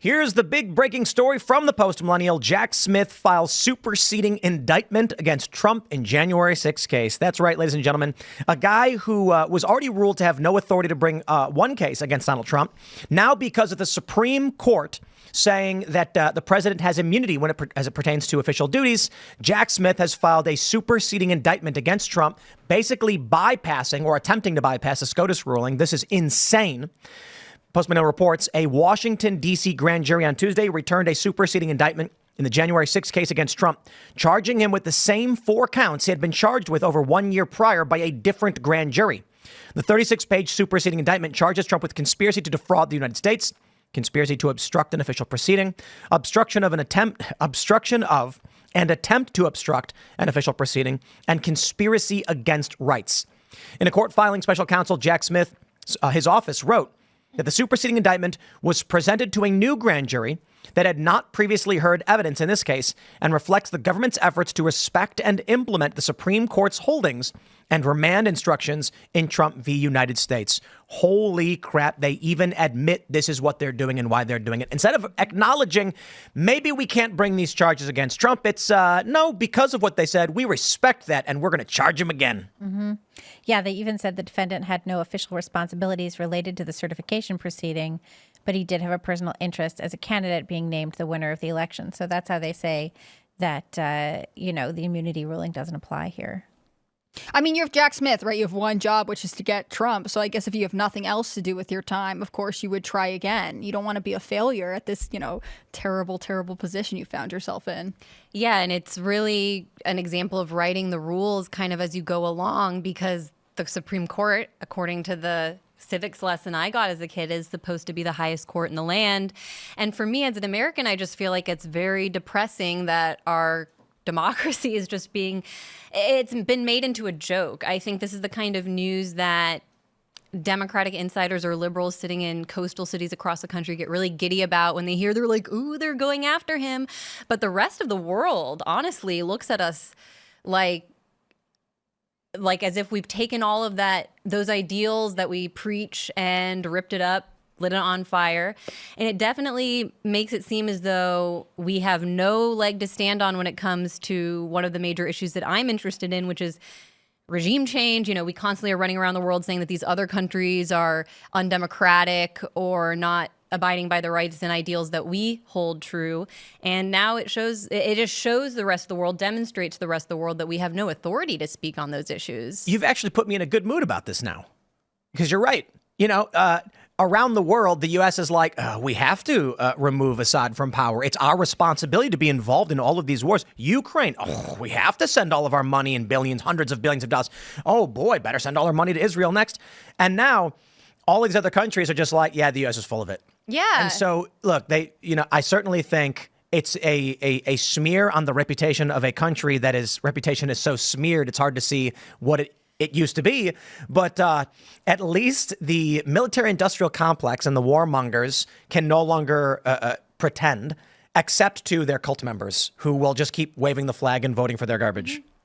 Here's the big breaking story from the post-millennial. Jack Smith files superseding indictment against Trump in January 6 case. That's right, ladies and gentlemen. A guy who was already ruled to have no authority to bring one case against Donald Trump. Now, because of the Supreme Court saying that the president has immunity as it pertains to official duties, Jack Smith has filed a superseding indictment against Trump, basically bypassing or attempting to bypass a SCOTUS ruling. This is insane. Post-millennial reports a Washington, D.C. grand jury on Tuesday returned a superseding indictment in the January 6 case against Trump, charging him with the same 4 counts he had been charged with over 1 year prior by a different grand jury. The 36-page superseding indictment charges Trump with conspiracy to defraud the United States, conspiracy to obstruct an official proceeding, obstruction of and attempt to obstruct an official proceeding, and conspiracy against rights. In a court filing, special counsel Jack Smith, his office, wrote that the superseding indictment was presented to a new grand jury that had not previously heard evidence in this case and reflects the government's efforts to respect and implement the Supreme Court's holdings and remand instructions in Trump v. United States. Holy crap. They even admit this is what they're doing and why they're doing it. Instead of acknowledging maybe we can't bring these charges against Trump, it's no, because of what they said, we respect that and we're going to charge him again. Mm-hmm. Yeah, they even said the defendant had no official responsibilities related to the certification proceeding, but he did have a personal interest as a candidate being named the winner of the election. So that's how they say that, the immunity ruling doesn't apply here. I mean, you have Jack Smith, right? You have one job, which is to get Trump. So I guess if you have nothing else to do with your time, of course, you would try again. You don't want to be a failure at this, terrible, terrible position you found yourself in. Yeah, and it's really an example of writing the rules kind of as you go along, because the Supreme Court, according to the civics lesson I got as a kid, is supposed to be the highest court in the land. And for me as an American, I just feel like it's very depressing that our democracy is just it's been made into a joke. I think this is the kind of news that Democratic insiders or liberals sitting in coastal cities across the country get really giddy about when they hear they're like, ooh, they're going after him. But the rest of the world, honestly, looks at us like as if we've taken all of those ideals that we preach and ripped it up, lit it on fire. And it definitely makes it seem as though we have no leg to stand on when it comes to one of the major issues that I'm interested in, which is regime change. We constantly are running around the world saying that these other countries are undemocratic or not abiding by the rights and ideals that we hold true. And now it just shows the rest of the world, demonstrates to the rest of the world that we have no authority to speak on those issues. You've actually put me in a good mood about this now, because you're right. Around the world, the U.S. is like, we have to remove Assad from power. It's our responsibility to be involved in all of these wars. Ukraine, we have to send all of our money in billions, hundreds of billions of dollars. Oh, boy, better send all our money to Israel next. And now all these other countries are just like, yeah, the U.S. is full of it. Yeah. And so, look, I certainly think it's a smear on the reputation of a country that reputation is so smeared, it's hard to see what it used to be. But at least the military-industrial complex and the warmongers can no longer pretend, except to their cult members who will just keep waving the flag and voting for their garbage.